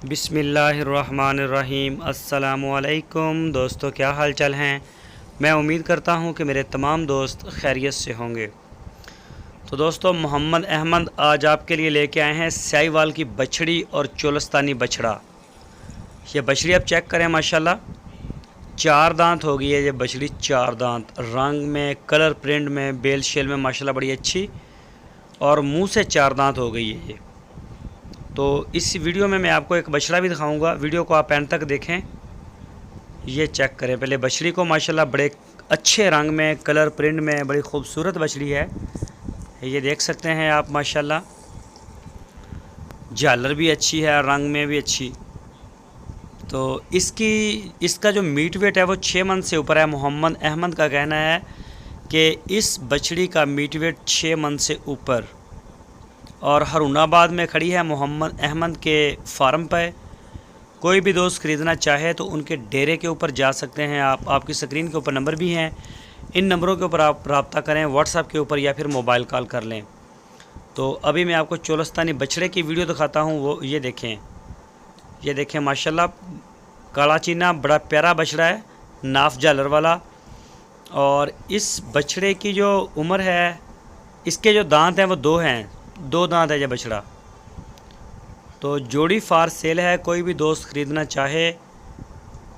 बिस्मिल्लाहिर्रहमानिर्रहीम। अस्सलामुअलैकुम दोस्तों, क्या हाल चाल हैं। मैं उम्मीद करता हूं कि मेरे तमाम दोस्त खैरियत से होंगे। तो दोस्तों, मोहम्मद अहमद आज आपके लिए लेके आए हैं साहिवाल की बछड़ी और चोलस्तानी बछड़ा। ये बछड़ी आप चेक करें, माशाल्लाह 4 दांत हो गई है ये बछड़ी। 4 दांत, रंग में, कलर प्रिंट में, बेल शेल में माशाल्लाह बड़ी अच्छी, और मुंह से 4 दांत हो गई है ये। तो इस वीडियो में मैं आपको एक बछड़ा भी दिखाऊंगा, वीडियो को आप एंड तक देखें। ये चेक करें पहले बछड़ी को, माशाल्लाह बड़े अच्छे रंग में, कलर प्रिंट में, बड़ी खूबसूरत बछड़ी है। ये देख सकते हैं आप, माशाल्लाह झालर भी अच्छी है, रंग में भी अच्छी। तो इसका जो मीट वेट है वो 6 मन से ऊपर है। मोहम्मद अहमद का कहना है कि इस बछड़ी का मीट वेट 6 मन से ऊपर, और हरुणाबाद में खड़ी है मोहम्मद अहमद के फार्म पर। कोई भी दोस्त ख़रीदना चाहे तो उनके डेरे के ऊपर जा सकते हैं आप। आपकी स्क्रीन के ऊपर नंबर भी हैं, इन नंबरों के ऊपर आप रब्ता करें, व्हाट्सएप के ऊपर या फिर मोबाइल कॉल कर लें। तो अभी मैं आपको चोलस्तानी बछड़े की वीडियो दिखाता हूँ। वो ये देखें माशाल्लाह काला चीना, बड़ा प्यारा बछड़ा है, नाफ झालर वाला। और इस बछड़े की जो उम्र है, इसके जो दांत हैं वो 2 हैं, 2 दांत है ये बछड़ा। तो जोड़ी फार सेल है, कोई भी दोस्त ख़रीदना चाहे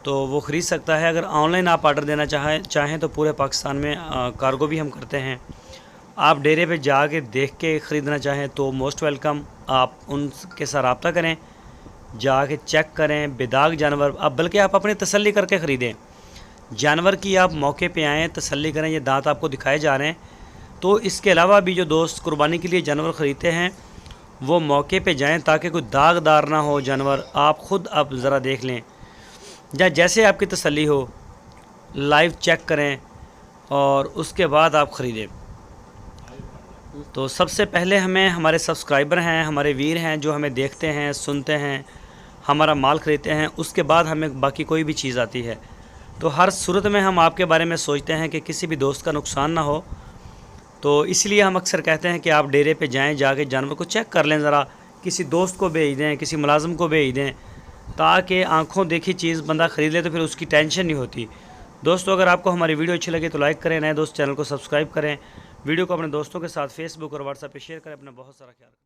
तो वो ख़रीद सकता है। अगर ऑनलाइन आप ऑर्डर देना चाहें तो पूरे पाकिस्तान में कार्गो भी हम करते हैं। आप डेरे पे जाके देख के ख़रीदना चाहें तो मोस्ट वेलकम, आप उनके साथ रब्ता करें, जाके चेक करें बेदाग जानवर। अब बल्कि आप अपनी तसल्ली करके ख़रीदें जानवर की, आप मौके पे आएँ, तसल्ली करें। ये दांत आपको दिखाए जा रहे हैं। तो इसके अलावा भी जो दोस्त कुर्बानी के लिए जानवर ख़रीदते हैं वो मौके पे जाएं, ताकि कोई दागदार ना हो जानवर। आप ख़ुद आप ज़रा देख लें, या जैसे आपकी तसल्ली हो, लाइव चेक करें और उसके बाद आप ख़रीदें। तो सबसे पहले हमें हमारे सब्सक्राइबर हैं, हमारे वीर हैं जो हमें देखते हैं, सुनते हैं, हमारा माल ख़रीदते हैं, उसके बाद हमें बाकी कोई भी चीज़ आती है। तो हर सूरत में हम आपके बारे में सोचते हैं कि किसी भी दोस्त का नुकसान ना हो। तो इसलिए हम अक्सर कहते हैं कि आप डेरे पे जाएं, जाके जानवर को चेक कर लें ज़रा, किसी दोस्त को भेज दें, किसी मुलाजिम को भेज दें, ताकि आंखों देखी चीज़ बंदा ख़रीद ले तो फिर उसकी टेंशन नहीं होती। दोस्तों, अगर आपको हमारी वीडियो अच्छी लगे तो लाइक करें, नए दोस्त चैनल को सब्सक्राइब करें, वीडियो को अपने दोस्तों के साथ फेसबुक और व्हाट्सएप पे शेयर करें। अपना बहुत सारा ख्याल रखें।